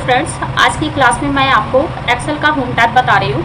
Friends, आज की class में मैं आपको एक्सेल का होम टैब बता रही हूँ।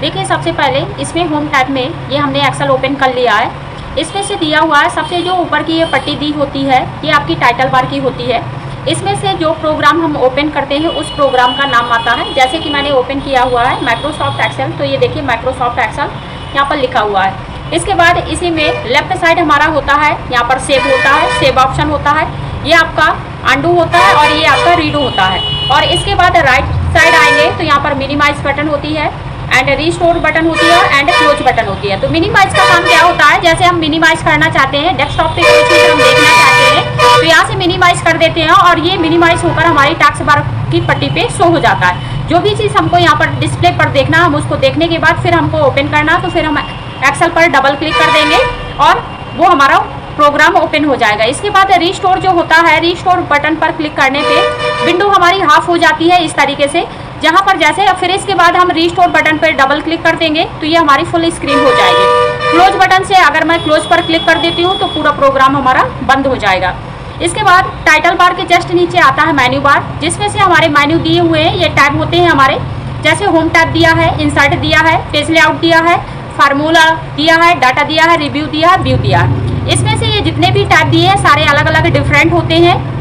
देखिए, सबसे पहले इसमें होम टैब में ये हमने एक्सेल ओपन कर लिया है। इसमें से दिया हुआ है सबसे जो ऊपर की ये पट्टी दी होती है, ये आपकी टाइटल बार की होती है। इसमें से जो प्रोग्राम हम ओपन करते हैं उस प्रोग्राम का नाम आता है। जैसे कि मैंने ओपन किया हुआ है माइक्रोसॉफ्ट एक्सेल, तो ये देखिए माइक्रोसॉफ्ट एक्सेल यहाँ पर लिखा हुआ है। इसके बाद इसी में लेफ्ट साइड हमारा होता है, यहाँ पर सेव होता है, सेव ऑप्शन होता है, ये आपका अंडू होता है और ये आपका रीडो होता है। और इसके बाद राइट साइड आएंगे तो यहाँ पर मिनिमाइज बटन होती है एंड रीस्टोर बटन होती है एंड क्लोज बटन होती है। तो मिनिमाइज का काम क्या होता है, जैसे हम मिनिमाइज करना चाहते हैं, डेस्कटॉप पे कोई चीज़ हम देखना चाहते हैं तो यहाँ से मिनिमाइज कर देते हैं और ये मिनिमाइज होकर हमारी टास्क बार की पट्टी पे शो हो जाता है। जो भी चीज़ हमको यहाँ पर डिस्प्ले पर देखना, हम उसको देखने के बाद फिर हमको ओपन करना, तो फिर हम एक्सेल पर डबल क्लिक कर देंगे और वो हमारा प्रोग्राम ओपन हो जाएगा। इसके बाद रीस्टोर जो होता है, रीस्टोर बटन पर क्लिक करने पे विंडो हमारी हाफ हो जाती है इस तरीके से, जहाँ पर जैसे फिर इसके बाद हम रीस्टोर बटन पर डबल क्लिक कर देंगे तो ये हमारी फुल स्क्रीन हो जाएगी। क्लोज बटन से अगर मैं क्लोज पर क्लिक कर देती हूँ तो पूरा प्रोग्राम हमारा बंद हो जाएगा। इसके बाद टाइटल बार के जस्ट नीचे आता है मेन्यू बार, जिसमें से हमारे मेन्यू दिए हुए हैं, ये टैब होते हैं हमारे। जैसे होम टैब दिया है, इंसर्ट दिया है, पेज लेआउट दिया है, फार्मूला दिया है, डाटा दिया है, रिव्यू दिया है, व्यू दिया है। इसमें से ये जितने भी टैब दिए हैं सारे अलग अलग डिफरेंट होते हैं,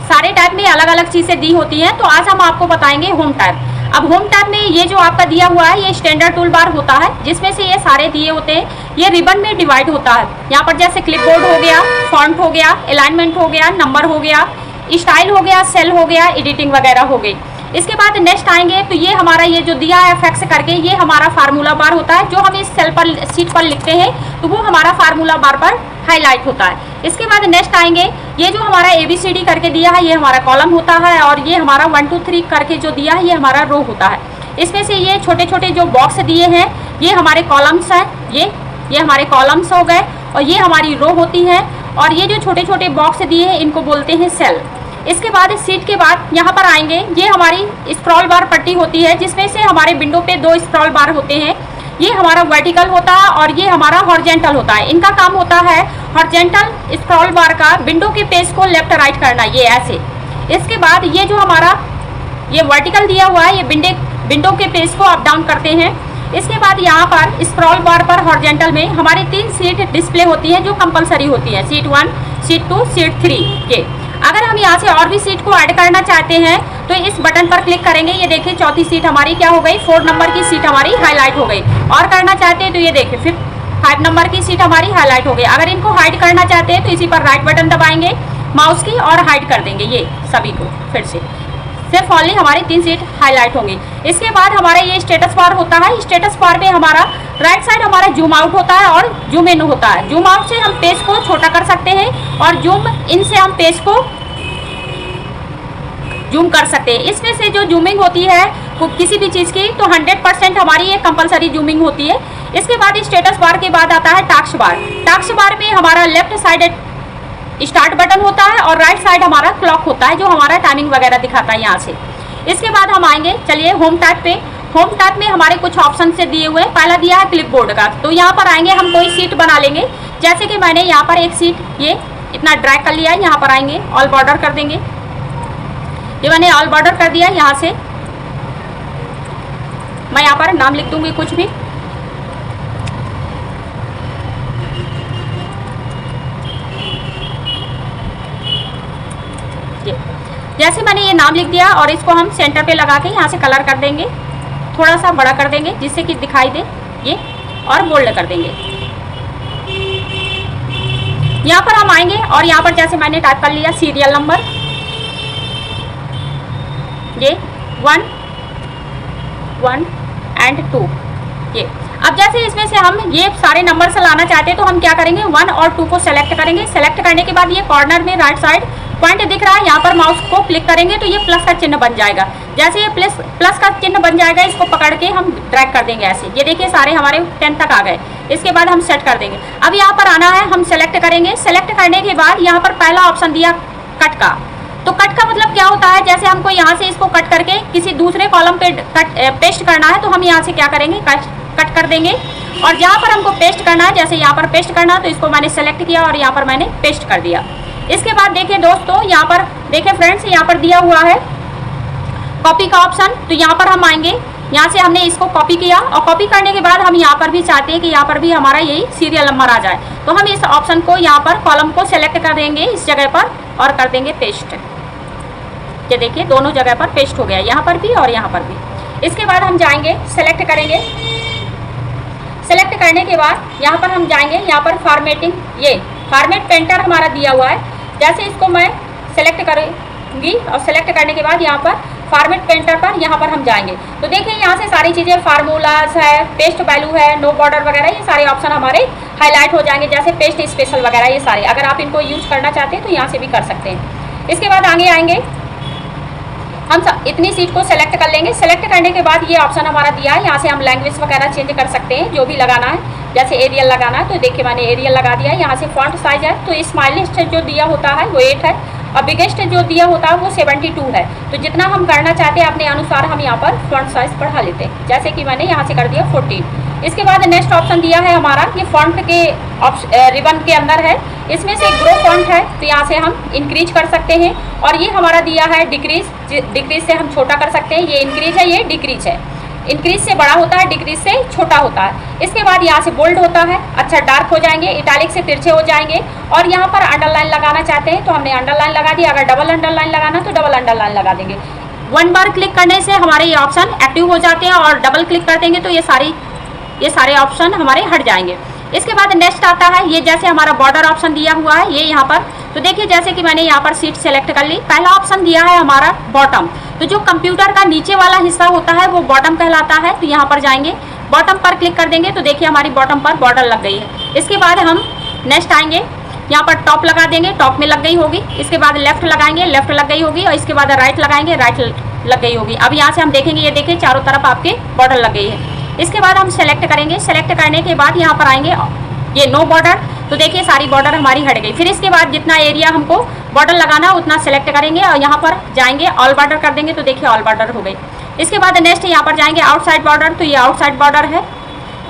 सारे टैब में अलग अलग चीज़ें दी होती हैं। तो आज हम आपको बताएंगे होम टैब। अब होम टैब में ये जो आपका दिया हुआ है ये स्टैंडर्ड टूल बार होता है, जिसमें से ये सारे दिए होते हैं, ये रिबन में डिवाइड होता है। यहाँ पर जैसे क्लिपबोर्ड हो गया, फॉन्ट हो गया, अलाइनमेंट हो गया, नंबर हो गया, स्टाइल हो गया, सेल हो गया, एडिटिंग वगैरह हो गई। इसके बाद नेक्स्ट आएंगे तो ये हमारा ये जो दिया है एफएक्स करके, ये हमारा फार्मूला बार होता है। जो हम इस सेल पर शीट पर लिखते हैं तो वो हमारा फार्मूला बार पर हाईलाइट होता है। इसके बाद नेक्स्ट आएंगे, ये जो हमारा ABCD करके दिया है ये हमारा कॉलम होता है, और ये हमारा 1 2 3 करके जो दिया है ये हमारा रो होता है। इसमें से ये छोटे छोटे जो बॉक्स दिए हैं ये हमारे कॉलम्स हैं, ये हमारे कॉलम्स हो गए, और ये हमारी रो होती है, और ये जो छोटे छोटे बॉक्स दिए हैं इनको बोलते हैं सेल। इसके बाद इस सीट के बाद यहाँ पर आएंगे, ये हमारी स्क्रॉल बार पट्टी होती है, जिसमें से हमारे विंडो पे 2 स्क्रॉल बार होते हैं। ये हमारा वर्टिकल होता है और ये हमारा हॉरिजॉन्टल होता है। इनका काम होता है हॉरिजॉन्टल स्क्रॉल बार का विंडो के पेज को लेफ्ट राइट करना, ये ऐसे। इसके बाद ये जो हमारा ये वर्टिकल दिया हुआ है, ये विंडो के पेज को अप डाउन करते हैं। इसके बाद यहाँ पर स्क्रॉल बार पर हॉरिजॉन्टल में हमारी 3 सीट डिस्प्ले होती है जो कंपलसरी होती है, सीट 1, सीट 2, सीट 3 के। अगर हम यहाँ से और भी सीट को ऐड करना चाहते हैं तो इस बटन पर क्लिक करेंगे, ये देखिए चौथी सीट हमारी क्या हो गई, 4 नंबर की सीट हमारी हाईलाइट हो गई। और करना चाहते हैं तो ये देखिए फिर 5 नंबर की सीट हमारी हाईलाइट हो गई। अगर इनको हाइड करना चाहते हैं तो इसी पर राइट बटन दबाएंगे माउस की और हाइड कर देंगे ये सभी को, फिर से सिर्फ ओनली हमारी 3 सीट हाईलाइट होंगी। इसके बाद हमारा ये स्टेटस बार होता है। स्टेटस बार में हमारा राइट साइड हमारा जूम आउट होता है और जूम इन होता है। जूम आउट से हम पेज को छोटा कर सकते हैं और जूम इन से हम पेज को जूम कर सकते हैं। इसमें से जो जूमिंग होती है वो किसी भी चीज़ की तो 100% हमारी ये कंपलसरी जूमिंग होती है। इसके बाद स्टेटस बार के बाद आता है टास्क बार। टास्क बार में हमारा लेफ्ट साइड स्टार्ट बटन होता है और राइट साइड हमारा क्लॉक होता है जो हमारा टाइमिंग वगैरह दिखाता है यहाँ से। इसके बाद हम आएंगे, चलिए होम टैब पे। होम टैब में हमारे कुछ ऑप्शन से दिए हुए हैं। पहला दिया है क्लिपबोर्ड का, तो यहाँ पर आएंगे हम कोई सीट बना लेंगे। जैसे कि मैंने यहाँ पर एक सीट ये इतना ड्रैग कर लिया है, यहाँ पर आएंगे ऑल बॉर्डर कर देंगे। ये मैंने ऑल बॉर्डर कर दिया। यहाँ से मैं यहाँ पर नाम लिख दूंगी कुछ भी, जैसे मैंने ये नाम लिख दिया, और इसको हम सेंटर पे लगा के यहाँ से कलर कर देंगे, थोड़ा सा बड़ा कर देंगे जिससे कि दिखाई दे ये, और बोल्ड कर देंगे। यहाँ पर हम आएंगे और यहाँ पर जैसे मैंने टाइप कर लिया सीरियल नंबर, ये 1 एंड 2 ये। अब जैसे इसमें से हम ये सारे नंबर से लाना चाहते हैं तो हम क्या करेंगे, 1 और 2 को सेलेक्ट करेंगे। सेलेक्ट करने के बाद ये कॉर्नर में राइट साइड पॉइंट दिख रहा है, यहाँ पर माउस को क्लिक करेंगे तो ये प्लस का चिन्ह बन जाएगा। जैसे ये प्लस का चिन्ह बन जाएगा, इसको पकड़ के हम ड्रैग कर देंगे ऐसे। ये देखिए सारे हमारे 10 तक आ गए। इसके बाद हम सेट कर देंगे। अब यहाँ पर आना है, हम सेलेक्ट करेंगे। सेलेक्ट करने के बाद यहाँ पर पहला ऑप्शन दिया कट का, तो कट का मतलब क्या होता है, जैसे हमको यहाँ से इसको कट करके किसी दूसरे कॉलम पे पेस्ट करना है तो हम यहाँ से क्या करेंगे, कट कर देंगे। और जहाँ पर हमको पेस्ट करना है, जैसे यहाँ पर पेस्ट करना है तो इसको मैंने सेलेक्ट किया और यहाँ पर मैंने पेस्ट कर दिया। इसके बाद देखिए दोस्तों, यहाँ पर देखिए फ्रेंड्स, यहाँ पर दिया हुआ है कॉपी का ऑप्शन, तो यहाँ पर हम आएंगे, यहाँ से हमने इसको कॉपी किया और कॉपी करने के बाद हम यहाँ पर भी चाहते हैं कि यहाँ पर भी हमारा यही सीरियल नंबर आ जाए, तो हम इस ऑप्शन को यहाँ पर कॉलम को सेलेक्ट कर देंगे इस जगह पर और कर देंगे पेस्ट। ये देखिए दोनों जगह पर पेस्ट हो गया, यहाँ पर भी और यहाँ पर भी। इसके बाद हम जाएंगे सेलेक्ट करेंगे, सेलेक्ट करने के बाद यहाँ पर हम जाएंगे, यहाँ पर फॉर्मेटिंग, ये फॉर्मेट पेंटर हमारा दिया हुआ है, जैसे इसको मैं सेलेक्ट करूँगी और सेलेक्ट करने के बाद यहाँ पर फॉर्मेट पेंटर पर यहाँ पर हम जाएंगे, तो देखिए यहाँ से सारी चीज़ें फार्मूलाज है, पेस्ट वैल्यू है, नो बॉर्डर वगैरह, ये सारे ऑप्शन हमारे हाईलाइट हो जाएंगे, जैसे पेस्ट स्पेशल वगैरह, ये सारे अगर आप इनको यूज करना चाहते हैं तो यहाँ से भी कर सकते हैं। इसके बाद आगे आएंगे, हम इतनी सीट को सेलेक्ट कर लेंगे। सेलेक्ट करने के बाद ये ऑप्शन हमारा दिया है, यहाँ से हम लैंग्वेज वगैरह चेंज कर सकते हैं, जो भी लगाना है, जैसे एरियल लगाना है तो देखिए मैंने एरियल लगा दिया है। यहाँ से फॉन्ट साइज है तो स्मॉलेस्ट जो दिया होता है वो 8 है और बिगेस्ट जो दिया होता है वो 72 है, तो जितना हम करना चाहते हैं अपने अनुसार हम यहाँ पर फॉन्ट साइज बढ़ा लेते हैं, जैसे कि मैंने यहाँ से कर दिया 14। इसके बाद नेक्स्ट ऑप्शन दिया है हमारा, ये फॉन्ट के रिबन के अंदर है, इसमें से ग्रो फॉन्ट है तो यहाँ से हम इंक्रीज कर सकते हैं, और ये हमारा दिया है डिक्रीज, डिक्रीज से हम छोटा कर सकते हैं, ये इंक्रीज है ये डिक्रीज है, इंक्रीज से बड़ा होता है, डिक्रीज से छोटा होता है। इसके बाद यहाँ से बोल्ड होता है, अच्छा डार्क हो जाएंगे, इटैलिक से तिरछे हो जाएंगे, और यहाँ पर अंडरलाइन लगाना चाहते हैं तो हमने अंडरलाइन लगा दिया, अगर डबल अंडरलाइन लगाना तो डबल अंडरलाइन लगा देंगे। वन बार क्लिक करने से हमारे ये ऑप्शन एक्टिव हो जाते हैं और डबल क्लिक कर देंगे तो ये सारे ऑप्शन हमारे हट जाएंगे। इसके बाद नेक्स्ट आता है, ये जैसे हमारा बॉर्डर ऑप्शन दिया हुआ है ये यहाँ पर, तो देखिए जैसे कि मैंने यहाँ पर सीट सेलेक्ट कर ली, पहला ऑप्शन दिया है हमारा बॉटम, तो जो कंप्यूटर का नीचे वाला हिस्सा होता है वो बॉटम कहलाता है, तो यहाँ पर जाएंगे बॉटम पर क्लिक कर देंगे तो देखिए हमारी बॉटम पर बॉर्डर लग गई है। इसके बाद हम नेक्स्ट आएंगे, यहाँ पर टॉप लगा देंगे, टॉप में लग गई होगी, इसके बाद लेफ्ट लगाएंगे, लेफ्ट लग गई होगी, और इसके बाद राइट लगाएंगे, राइट लग गई होगी। अब यहाँ से हम देखेंगे, ये देखिए चारों तरफ आपके बॉर्डर लग गई है। इसके बाद हम सेलेक्ट करेंगे, सेलेक्ट करने के बाद यहाँ पर आएंगे ये नो बॉर्डर, तो देखिए सारी बॉर्डर हमारी हट गई। फिर इसके बाद जितना एरिया हमको बॉर्डर लगाना उतना सेलेक्ट करेंगे और यहाँ पर जाएंगे ऑल बॉर्डर कर देंगे तो देखिए ऑल बॉर्डर हो गई। इसके बाद नेक्स्ट यहाँ पर जाएंगे आउटसाइड बॉर्डर, तो ये आउटसाइड बॉर्डर है।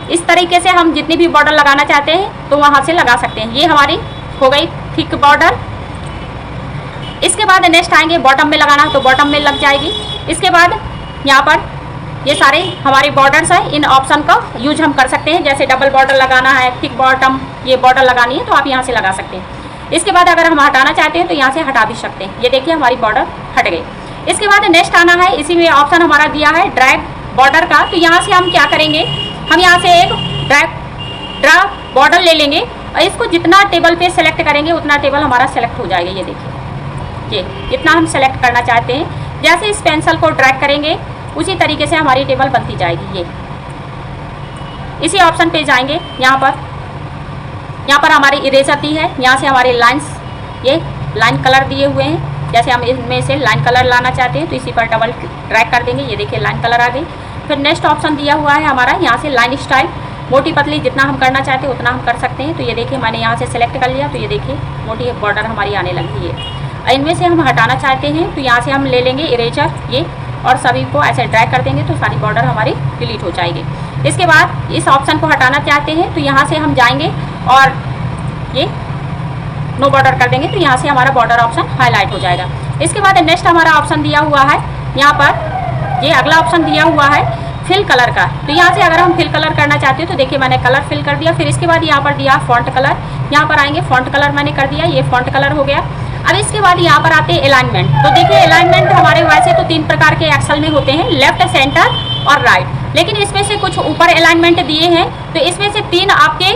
इस तरीके से हम जितनी भी बॉर्डर लगाना चाहते हैं तो वहाँ से लगा सकते हैं। ये हमारी हो गई थिक बॉर्डर। इसके बाद नेक्स्ट आएंगे बॉटम में लगाना तो बॉटम में लग जाएगी। इसके बाद यहाँ पर ये सारे हमारे बॉर्डर्स हैं, इन ऑप्शन का यूज हम कर सकते हैं, जैसे डबल बॉर्डर लगाना है, थिक बॉटम ये बॉर्डर लगानी है तो आप यहाँ से लगा सकते हैं। इसके बाद अगर हम हटाना चाहते हैं तो यहाँ से हटा भी सकते हैं। ये देखिए हमारी बॉर्डर हट गई। इसके बाद नेक्स्ट आना है, इसी में ऑप्शन हमारा दिया है ड्रैग बॉर्डर का, तो यहाँ से हम क्या करेंगे, हम यहाँ से एक ड्रा बॉर्डर ले लेंगे और इसको जितना टेबल पे सेलेक्ट करेंगे उतना टेबल हमारा सेलेक्ट हो जाएगा। ये देखिए ये जितना हम सेलेक्ट करना चाहते हैं, जैसे इस पेंसिल को ड्रैग करेंगे उसी तरीके से हमारी टेबल बनती जाएगी। ये इसी ऑप्शन पे जाएंगे, यहाँ पर हमारी इरेजर दी है, यहाँ से हमारे लाइंस ये लाइन कलर दिए हुए हैं, जैसे हम इनमें से लाइन कलर लाना चाहते हैं तो इसी पर डबल ड्रैग कर देंगे। ये देखिए लाइन कलर आ गई। फिर नेक्स्ट ऑप्शन दिया हुआ है हमारा, यहाँ से लाइन स्टाइल मोटी पतली जितना हम करना चाहते हैं उतना हम कर सकते हैं। तो ये देखिए मैंने यहाँ से सेलेक्ट कर लिया, तो ये देखिए मोटी बॉर्डर हमारी आने लगी है। इनमें से हम हटाना चाहते हैं तो यहाँ से हम ले लेंगे इरेजर ये, और सभी को ऐसे ड्रैग कर देंगे तो सारी बॉर्डर हमारी डिलीट हो जाएगी। इसके बाद इस ऑप्शन को हटाना चाहते हैं तो यहाँ से हम जाएंगे और ये नो बॉर्डर कर देंगे तो यहाँ से हमारा बॉर्डर ऑप्शन हाईलाइट हो जाएगा। इसके बाद नेक्स्ट हमारा ऑप्शन दिया हुआ है, यहाँ पर ये अगला ऑप्शन दिया हुआ है फिल कलर का, तो यहाँ से अगर हम फिल कलर करना चाहते हैं तो देखिए मैंने कलर फिल कर दिया। फिर इसके बाद यहाँ पर दिया फॉन्ट कलर, यहाँ पर आएंगे फॉन्ट कलर मैंने कर दिया, ये फॉन्ट कलर हो गया। अब इसके बाद यहाँ पर आते हैं अलाइनमेंट, तो देखिए अलाइनमेंट हमारे वैसे तो 3 प्रकार के एक्सेल में होते हैं, लेफ्ट, सेंटर और राइट, लेकिन इसमें से कुछ ऊपर अलाइनमेंट दिए हैं तो इसमें से 3 आपके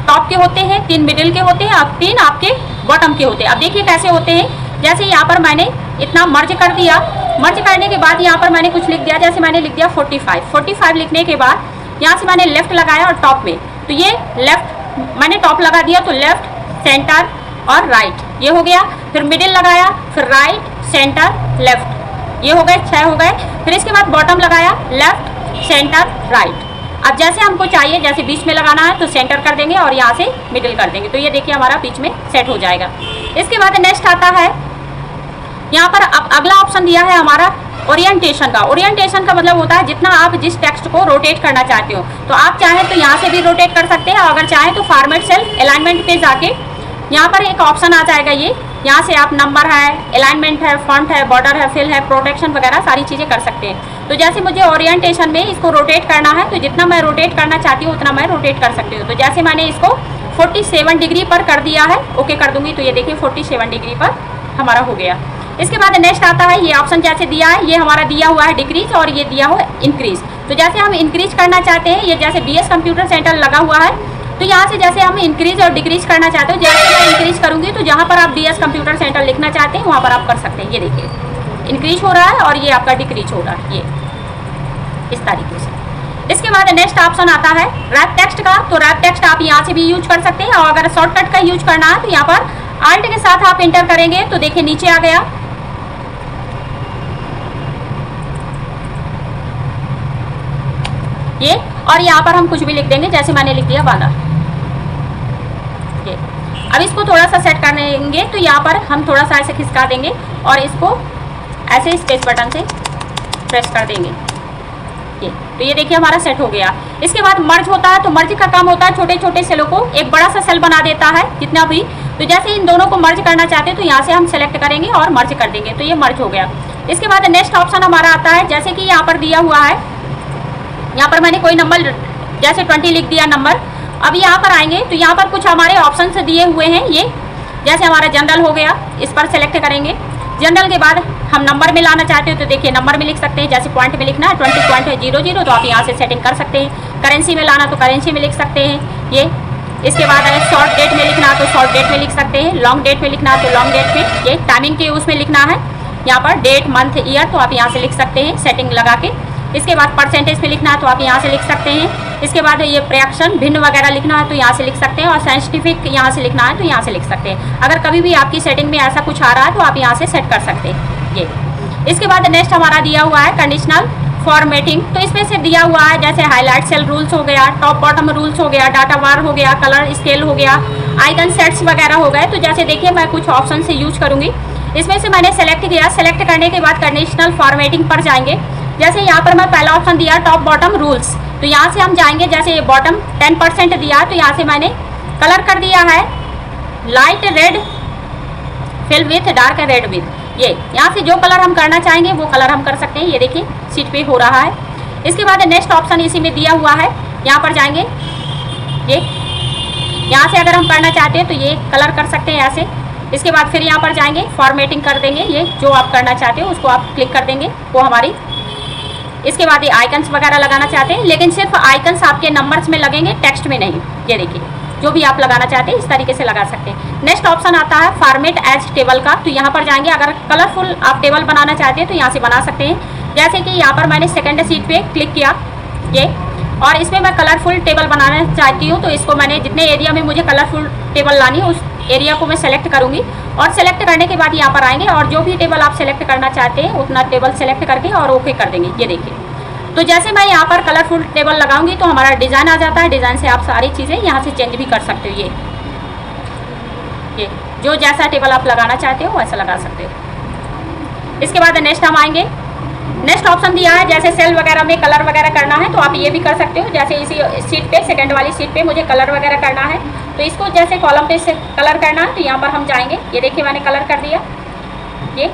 टॉप के होते हैं, 3 मिडिल के होते हैं और 3 आपके बॉटम के होते हैं। अब देखिए कैसे होते हैं, जैसे यहाँ पर मैंने इतना मर्ज कर दिया, मर्ज करने के बाद यहाँ पर मैंने कुछ लिख दिया, जैसे मैंने लिख दिया 45 लिखने के बाद यहाँ से मैंने लेफ्ट लगाया और टॉप में, तो ये लेफ्ट मैंने टॉप लगा दिया तो लेफ्ट, सेंटर और राइट ये हो गया। फिर मिडिल लगाया, फिर राइट, सेंटर, लेफ्ट ये हो गए, 6 हो गए। फिर इसके बाद बॉटम लगाया, लेफ्ट, सेंटर, राइट। अब जैसे हमको चाहिए, जैसे बीच में लगाना है तो सेंटर कर देंगे और यहाँ से मिडिल कर देंगे, तो ये देखिए हमारा बीच में सेट हो जाएगा। इसके बाद नेक्स्ट आता है यहाँ पर अब अगला ऑप्शन दिया है हमारा ओरिएंटेशन का। ओरिएंटेशन का मतलब होता है जितना आप जिस टेक्स्ट को रोटेट करना चाहते हो, तो आप चाहें तो यहाँ से भी रोटेट कर सकते हैं, अगर चाहें तो फॉर्मेट सेल अलाइनमेंट पे जाके यहाँ पर एक ऑप्शन आ जाएगा ये, यहाँ से आप नंबर है, अलाइनमेंट है, फॉन्ट है, बॉर्डर है, फिल है, प्रोटेक्शन वगैरह सारी चीज़ें कर सकते हैं। तो जैसे मुझे ओरिएंटेशन में इसको रोटेट करना है तो जितना मैं रोटेट करना चाहती हूँ उतना मैं रोटेट कर सकती हूँ। तो जैसे मैंने इसको 47 डिग्री पर कर दिया है, ओके कर दूंगी, तो ये देखिए 47 डिग्री पर हमारा हो गया। इसके बाद नेक्स्ट आता है ये ऑप्शन जैसे दिया है, ये हमारा दिया हुआ है डिक्रीज और ये दिया हुआ है इंक्रीज। तो जैसे हम इंक्रीज करना चाहते हैं, ये जैसे BS कंप्यूटर सेंटर लगा हुआ है, तो यहाँ से जैसे हम इंक्रीज और डिक्रीज करना चाहते हो, जैसे मैं इंक्रीज करूँगी तो जहाँ पर आप BS कंप्यूटर सेंटर लिखना चाहते हैं वहाँ पर आप कर सकते हैं। ये देखिए इंक्रीज हो रहा है और ये आपका डिक्रीज हो रहा है, ये इस तरीके से। इसके बाद नेक्स्ट ऑप्शन आता है रैप टेक्स्ट का। तो रैप टेक्स्ट आप यहाँ से भी यूज कर सकते हैं, और अगर शॉर्टकट का यूज करना है तो यहाँ पर Alt के साथ आप इंटर करेंगे तो देखिए नीचे आ गया, ये, और यहाँ पर हम कुछ भी लिख देंगे, जैसे मैंने लिख दिया वाला ये। अब इसको थोड़ा सा सेट करेंगे तो यहाँ पर हम थोड़ा सा ऐसे खिसका देंगे और इसको ऐसे स्पेस बटन से प्रेस कर देंगे ये। तो ये देखिए हमारा सेट हो गया। इसके बाद मर्ज होता है, तो मर्ज का काम होता है छोटे छोटे सेलों को एक बड़ा सा सेल बना देता है जितना भी। तो जैसे इन दोनों को मर्ज करना चाहते हैं तो यहाँ से हम सेलेक्ट करेंगे और मर्ज कर देंगे, तो ये मर्ज हो गया। इसके बाद नेक्स्ट ऑप्शन हमारा आता है, जैसे कि यहाँ पर दिया हुआ है, यहाँ पर मैंने कोई नंबर जैसे 20 लिख दिया नंबर। अब यहाँ पर आएंगे तो यहाँ पर कुछ हमारे ऑप्शन दिए हुए हैं, ये जैसे हमारा जनरल हो गया, इस पर सेलेक्ट करेंगे। जनरल के बाद हम नंबर में लाना चाहते हो तो देखिए नंबर में लिख सकते हैं, जैसे पॉइंट में लिखना है 20.00 तो आप यहाँ से सेटिंग कर सकते हैं। करेंसी में लाना तो करेंसी में लिख सकते हैं ये। इसके बाद अगर शॉर्ट डेट में लिखना तो शॉर्ट डेट में लिख सकते हैं, लॉन्ग डेट में लिखना तो लॉन्ग डेट में, ये टाइमिंग के उसमें लिखना है, यहाँ पर डेट मंथ ईयर तो आप यहाँ से लिख सकते हैं सेटिंग लगा के। इसके बाद परसेंटेज में लिखना है तो आप यहाँ से लिख सकते हैं। इसके बाद ये फ्रैक्शन भिन्न वगैरह लिखना है तो यहाँ से लिख सकते हैं, और साइंटिफिक यहाँ से लिखना है तो यहाँ से लिख सकते हैं। अगर कभी भी आपकी सेटिंग में ऐसा कुछ आ रहा है तो आप यहाँ से सेट कर सकते हैं ये। इसके बाद नेक्स्ट हमारा दिया हुआ है कंडीशनल फॉर्मेटिंग। तो इसमें से दिया हुआ है जैसे हाईलाइट सेल रूल्स हो गया, टॉप बॉटम रूल्स हो गया, डाटा बार हो गया, कलर स्केल हो गया, आइकन सेट्स वगैरह हो गए। तो जैसे देखिए मैं कुछ ऑप्शन से यूज करूँगी, इसमें से मैंने सेलेक्ट किया। सेलेक्ट करने के बाद कंडीशनल फॉर्मेटिंग पर जाएंगे। जैसे यहाँ पर मैं पहला ऑप्शन दिया टॉप बॉटम रूल्स, तो यहाँ से हम जाएंगे, जैसे ये बॉटम 10% दिया है तो यहाँ से मैंने कलर कर दिया है light red fill with dark red with, ये यहाँ से जो कलर हम करना चाहेंगे वो कलर हम कर सकते हैं। ये देखिए सीट पे हो रहा है। इसके बाद नेक्स्ट ऑप्शन इसी में दिया हुआ है, यहाँ पर जाएंगे, ये यहाँ से अगर हम करना चाहते हैं तो ये कलर कर सकते हैं ऐसे। इसके बाद फिर यहाँ पर जाएंगे फॉर्मेटिंग कर देंगे, ये जो आप करना चाहते हो उसको आप क्लिक कर देंगे वो हमारी। इसके बाद ये आइकन्स वगैरह लगाना चाहते हैं, लेकिन सिर्फ आइकन्स आपके नंबर्स में लगेंगे, टेक्स्ट में नहीं। ये देखिए जो भी आप लगाना चाहते हैं इस तरीके से लगा सकते हैं। नेक्स्ट ऑप्शन आता है फॉर्मेट एज टेबल का, तो यहाँ पर जाएंगे, अगर कलरफुल आप टेबल बनाना चाहते हैं तो यहाँ से बना सकते हैं। जैसे कि यहाँ पर मैंने सेकंड सीट पे क्लिक किया ये, और इसमें मैं कलरफुल टेबल बनाना चाहती हूँ, तो इसको मैंने जितने एरिया में मुझे कलरफुल टेबल लानी है उस एरिया को मैं सेलेक्ट करूँगी, और सेलेक्ट करने के बाद यहाँ पर आएंगे और जो भी टेबल आप सेलेक्ट करना चाहते हैं उतना टेबल सेलेक्ट करके और ओके कर देंगे। ये देखिए तो जैसे मैं यहाँ पर कलरफुल टेबल लगाऊंगी तो हमारा डिज़ाइन आ जाता है। डिज़ाइन से आप सारी चीज़ें यहाँ से चेंज भी कर सकते हो, ये जो जैसा टेबल आप लगाना चाहते हो वैसा लगा सकते हो। इसके बाद नेक्स्ट हम आएंगे, नेक्स्ट ऑप्शन दिया है जैसे सेल वगैरह में कलर वगैरह करना है तो आप ये भी कर सकते हो। जैसे इसी सीट पे सेकंड वाली सीट पे मुझे कलर वगैरह करना है तो इसको जैसे कॉलम पे से कलर करना है तो यहाँ पर हम जाएंगे, ये देखिए मैंने कलर कर दिया। ये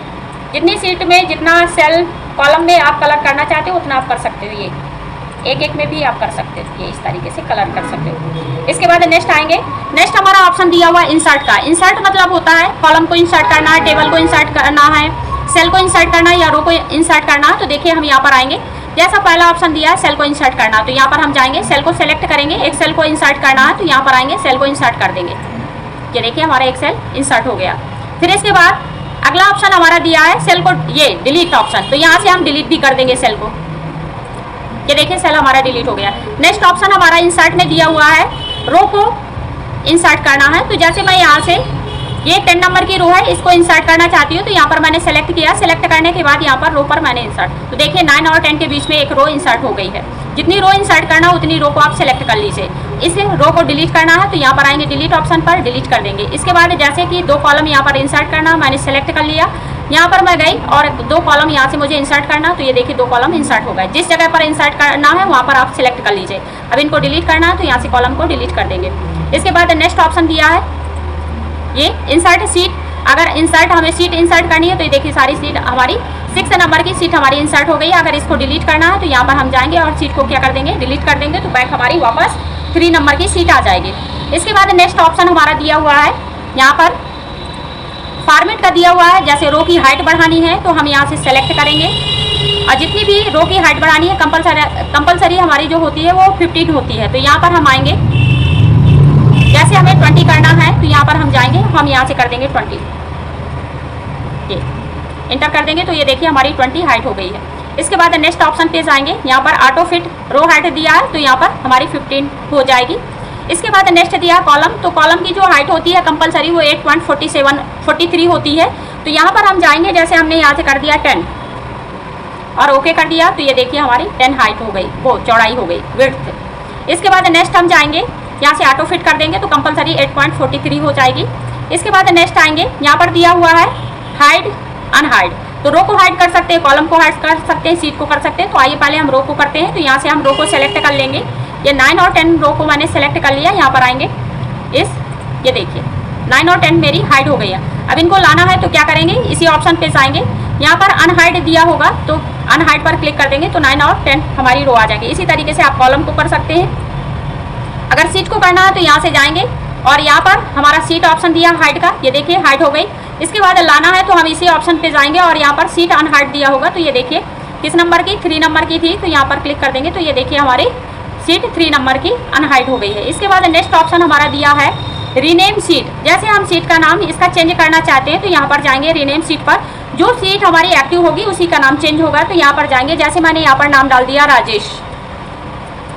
जितनी सीट में जितना सेल कॉलम में आप कलर करना चाहते हो उतना आप कर सकते हो, ये एक एक में भी आप कर सकते हो, ये इस तरीके से कलर कर सकते हो। इसके बाद नेक्स्ट आएंगे, नेक्स्ट हमारा ऑप्शन दिया हुआ है इंसर्ट का। इंसर्ट मतलब होता है कॉलम को इंसर्ट करना है, टेबल को इंसर्ट करना है, सेल को इंसर्ट करना है या रो को इंसर्ट करना है। तो देखिए हम यहाँ पर आएंगे, जैसा पहला ऑप्शन दिया है सेल को इंसर्ट करना, तो यहाँ पर हम जाएंगे, सेल को सेलेक्ट करेंगे, एक सेल को इंसर्ट करना है तो यहाँ पर आएंगे, सेल को इंसर्ट कर देंगे। ये देखिए हमारा एक सेल इंसर्ट हो गया। फिर इसके बाद अगला ऑप्शन हमारा दिया है सेल को, ये डिलीट ऑप्शन, तो यहाँ से हम डिलीट भी कर देंगे सेल को। ये देखिए सेल हमारा डिलीट हो गया। नेक्स्ट ऑप्शन हमारा इंसर्ट में दिया हुआ है रो को इंसर्ट करना है, तो जैसे मैं यहाँ से ये 10 नंबर की रो है इसको इंसर्ट करना चाहती हूँ तो यहाँ पर मैंने सेलेक्ट किया। सेलेक्ट करने के बाद यहाँ पर रो पर मैंने इंसर्ट, तो देखिए 9 और 10 के बीच में एक रो इंसर्ट हो गई है। जितनी रो इंसर्ट करना है उतनी रो को आप सेलेक्ट कर लीजिए। इस रो को डिलीट करना है तो यहाँ पर आएंगे, डिलीट ऑप्शन पर डिलीट कर देंगे। इसके बाद जैसे कि 2 कॉलम यहाँ पर इंसर्ट करना मैंने सेलेक्ट कर लिया, यहाँ पर मैं गई और 2 कॉलम यहाँ से मुझे इंसर्ट करना, तो ये देखिए 2 कॉलम इंसर्ट हो गए। जिस जगह पर इंसर्ट करना है वहाँ पर आप सिलेक्ट कर लीजिए। अब इनको डिलीट करना है तो यहाँ से कॉलम को डिलीट कर देंगे। इसके बाद नेक्स्ट ऑप्शन दिया है ये इंसर्ट सीट, अगर इंसर्ट हमें सीट इंसर्ट करनी है तो ये देखिए सारी सीट हमारी 6 नंबर की सीट हमारी इंसर्ट हो गई है। अगर इसको डिलीट करना है तो यहाँ पर हम जाएंगे और सीट को क्या कर देंगे, डिलीट कर देंगे, तो बैक हमारी वापस 3 नंबर की सीट आ जाएगी। इसके बाद नेक्स्ट ऑप्शन हमारा दिया हुआ है, यहाँ पर फॉर्मेट का दिया हुआ है। जैसे रो की हाइट बढ़ानी है तो हम यहाँ से सेलेक्ट करेंगे और जितनी भी रो की हाइट बढ़ानी है कंपलसरी हमारी जो होती है वो 15 होती है। तो यहाँ पर हम आएंगे, जैसे हमें 20 करना है तो यहाँ पर हम जाएंगे, हम यहाँ से कर देंगे 20, ये इंटर कर देंगे तो ये देखिए हमारी 20 हाइट हो गई है। इसके बाद नेक्स्ट ऑप्शन पे जाएंगे, यहाँ पर ऑटो फिट रो हाइट दिया है तो यहाँ पर हमारी 15 हो जाएगी। इसके बाद नेक्स्ट दिया कॉलम, तो कॉलम की जो हाइट होती है कंपलसरी वो 8.43 होती है। तो यहाँ पर हम जाएंगे, जैसे हमने यहाँ से कर दिया 10 और ओके कर दिया तो ये देखिए हमारी 10 हाइट हो गई, वो चौड़ाई हो गई, विड्थ। इसके बाद नेक्स्ट हम जाएंगे, यहाँ से ऑटो फिट कर देंगे तो कंपलसरी 8.43 हो जाएगी। इसके बाद नेक्स्ट आएंगे, यहाँ पर दिया हुआ है हाइड अनहाइड, तो रो को हाइड कर सकते हैं, कॉलम को हाइड कर सकते हैं, सीट को कर सकते हैं। तो आइए पहले हम रो को करते हैं। तो यहाँ से हम रो को सेलेक्ट कर लेंगे, ये 9 और 10 रो को मैंने सेलेक्ट कर लिया। यहाँ पर आएंगे, ये देखिए 9 और 10 मेरी हाइड हो गई है। अब इनको लाना है तो क्या करेंगे, इसी ऑप्शन पे जाएंगे, यहाँ पर अनहाइड दिया होगा तो अनहाइड पर क्लिक कर देंगे तो 9 और 10 हमारी रो आ जाएंगे। इसी तरीके से आप कॉलम को कर सकते हैं। अगर सीट को करना है तो यहाँ से जाएंगे और यहाँ पर हमारा सीट ऑप्शन दिया हाइट का, ये देखिए हाइट हो गई। इसके बाद लाना है तो हम इसी ऑप्शन पे जाएंगे और यहाँ पर सीट अनहाइट दिया होगा तो ये देखिए किस नंबर की, 3 नंबर की थी, तो यहाँ पर क्लिक कर देंगे तो ये देखिए हमारी सीट 3 नंबर की अनहाइट हो गई है। इसके बाद नेक्स्ट ऑप्शन हमारा दिया है रीनेम सीट, जैसे हम सीट का नाम इसका चेंज करना चाहते हैं तो यहाँ पर जाएंगे रीनेम सीट पर, जो सीट हमारी एक्टिव होगी उसी का नाम चेंज होगा। तो यहाँ पर जाएंगे, जैसे मैंने यहाँ पर नाम डाल दिया राजेश,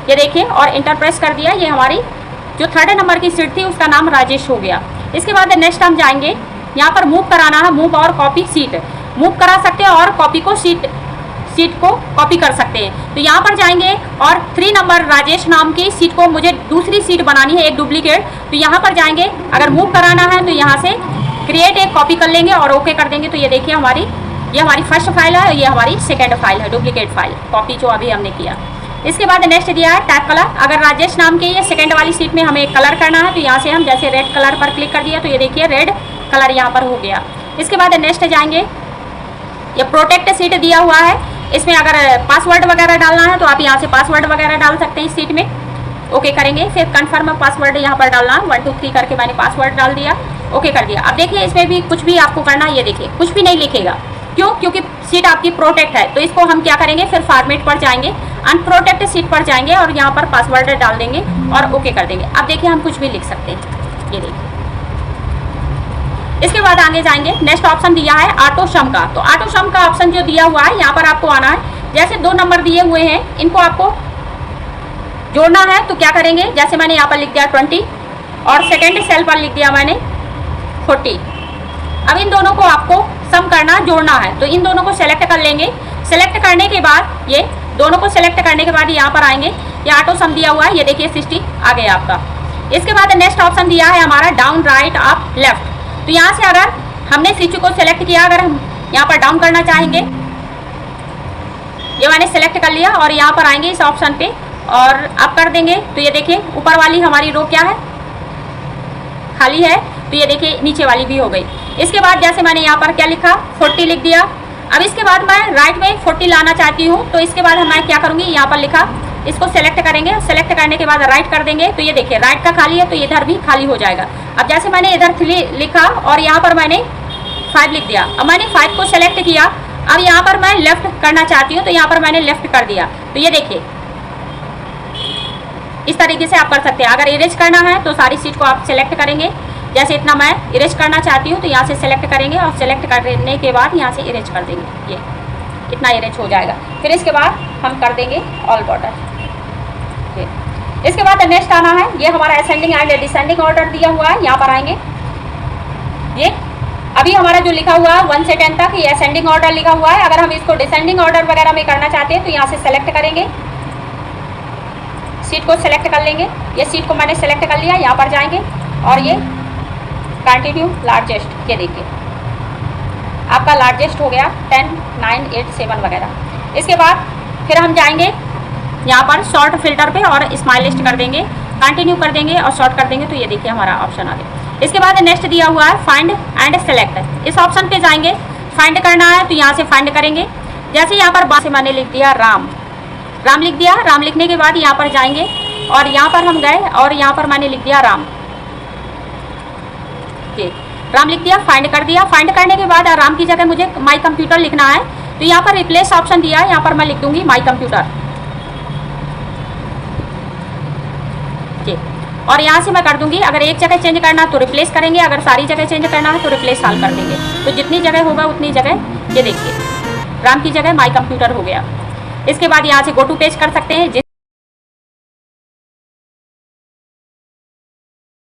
ये देखिए और इंटर प्रेस कर दिया, ये हमारी जो 3rd नंबर की सीट थी उसका नाम राजेश हो गया। इसके बाद नेक्स्ट हम जाएंगे, यहाँ पर मूव कराना है, मूव और कॉपी सीट, मूव करा सकते हैं और कॉपी को सीट को कॉपी कर सकते हैं। तो यहाँ पर जाएंगे और 3 नंबर राजेश नाम की सीट को मुझे दूसरी सीट बनानी है, एक डुप्लीकेट। तो यहाँ पर जाएंगे, अगर मूव कराना है तो यहाँ से क्रिएट एक कॉपी कर लेंगे और ओके कर देंगे तो ये देखिए ये हमारी फर्स्ट फाइल है, ये हमारी सेकेंड फाइल है, डुप्लीकेट फाइल कॉपी जो अभी हमने किया। इसके बाद नेक्स्ट दिया है टाइप कलर, अगर राजेश नाम के ये सेकंड वाली सीट में हमें कलर करना है तो यहाँ से हम जैसे रेड कलर पर क्लिक कर दिया तो ये देखिए रेड कलर यहाँ पर हो गया। इसके बाद नेक्स्ट जाएंगे, ये प्रोटेक्ट सीट दिया हुआ है, इसमें अगर पासवर्ड वगैरह डालना है तो आप यहाँ से पासवर्ड वगैरह डाल सकते हैं इस सीट में, ओके करेंगे। फिर कन्फर्म पासवर्ड यहाँ पर डालना, 1 2 3 करके मैंने पासवर्ड डाल दिया, ओके कर दिया। अब देखिए इसमें भी कुछ भी आपको करना है, ये देखिए कुछ भी नहीं लिखेगा, क्यों, क्योंकि सीट आपकी प्रोटेक्ट है। तो इसको हम क्या करेंगे, फिर फॉर्मेट पर जाएंगे, अनप्रोटेक्ट सीट पर जाएंगे और यहाँ पर पासवर्ड डाल देंगे और ओके कर देंगे। अब देखिए हम कुछ भी लिख सकते हैं, ये देखिए। इसके बाद आगे जाएंगे, नेक्स्ट ऑप्शन दिया है ऑटो सम का, तो ऑटो सम का ऑप्शन जो दिया हुआ है यहाँ पर आपको आना है, जैसे 2 नंबर दिए हुए हैं इनको आपको जोड़ना है तो क्या करेंगे, जैसे मैंने यहाँ पर लिख दिया 20 और सेकेंड सेल पर लिख दिया मैंने 40। अब इन दोनों को आपको सम करना, जोड़ना है, तो इन दोनों को सेलेक्ट कर लेंगे। सेलेक्ट करने के बाद ये दोनों को सेलेक्ट करने के बाद यहाँ पर आएंगे, ये ऑटो सम दिया हुआ है, ये देखिए 60 आ गया आपका। इसके बाद नेक्स्ट ऑप्शन दिया है हमारा डाउन राइट अप लेफ्ट, तो यहाँ से अगर हमने स्विच को सेलेक्ट किया, अगर हम यहाँ पर डाउन करना चाहेंगे, ये मैंने सेलेक्ट कर लिया और यहाँ पर आएंगे इस ऑप्शन पे और अप कर देंगे तो ये देखिए ऊपर वाली हमारी रो क्या है, खाली है, तो ये देखिए नीचे वाली भी हो गई। इसके बाद जैसे मैंने यहाँ पर क्या लिखा, 40 लिख दिया। अब इसके बाद मैं राइट में 40 लाना चाहती हूँ तो इसके बाद मैं क्या करूँगी, यहाँ पर लिखा, इसको सेलेक्ट करेंगे, सेलेक्ट करने के बाद राइट कर देंगे तो ये देखिए राइट का खाली है तो इधर भी खाली हो जाएगा। अब जैसे मैंने इधर 3 लिखा और यहाँ पर मैंने 5 लिख दिया, अब मैंने 5 को सेलेक्ट किया, अब यहाँ पर मैं लेफ्ट करना चाहती हूँ तो यहाँ पर मैंने लेफ्ट कर दिया, तो ये देखिए इस तरीके से आप कर सकते हैं। अगर इरेज करना है तो सारी सीट को आप सेलेक्ट करेंगे, जैसे इतना मैं इरेज करना चाहती हूँ तो यहाँ से सेलेक्ट करेंगे और सेलेक्ट करने के बाद यहाँ से इरेज कर देंगे, ये इतना इरेज हो जाएगा। फिर इसके बाद हम कर देंगे ऑल बॉर्डर। इसके बाद नेक्स्ट आना है, ये हमारा असेंडिंग एंड डिसेंडिंग ऑर्डर दिया हुआ है, यहाँ पर आएंगे, ये अभी हमारा जो लिखा हुआ है 1 से 10 तक ये असेंडिंग ऑर्डर लिखा हुआ है। अगर हम इसको डिसेंडिंग ऑर्डर वगैरह में करना चाहते हैं तो यहाँ से सेलेक्ट करेंगे, सीट को सेलेक्ट कर लेंगे, ये सीट को मैंने सेलेक्ट कर लिया, यहाँ पर जाएंगे और ये कंटिन्यू लार्जेस्ट, ये देखिए आपका लार्जेस्ट हो गया 10 9 8 7 वगैरह। इसके बाद फिर हम जाएंगे यहाँ पर शॉर्ट फिल्टर पे और स्माइल लिस्ट कर देंगे, कंटिन्यू कर देंगे और शॉर्ट कर देंगे तो ये देखिए हमारा ऑप्शन आ गया। इसके बाद नेक्स्ट दिया हुआ है फाइंड एंड सेलेक्ट। इस ऑप्शन पे जाएंगे, फाइंड करना है तो यहाँ से फाइंड करेंगे। जैसे यहाँ पर से मैंने लिख दिया राम, राम लिख दिया। राम लिखने के बाद यहाँ पर जाएंगे और यहाँ पर हम गए और यहाँ पर मैंने लिख दिया राम, राम लिख दिया, फाइंड कर दिया। फाइंड करने के बाद राम की जगह मुझे माई कंप्यूटर लिखना है, तो यहाँ पर रिप्लेस ऑप्शन दिया है, यहाँ पर मैं लिख दूंगी माई कंप्यूटर। और यहाँ से मैं कर दूंगी, अगर एक जगह चेंज करना तो रिप्लेस करेंगे, अगर सारी जगह चेंज करना है तो रिप्लेस ऑल कर देंगे। तो जितनी जगह होगा उतनी जगह ये देखिए राम की जगह माई कंप्यूटर हो गया। इसके बाद यहाँ से गो टू पेज कर सकते हैं।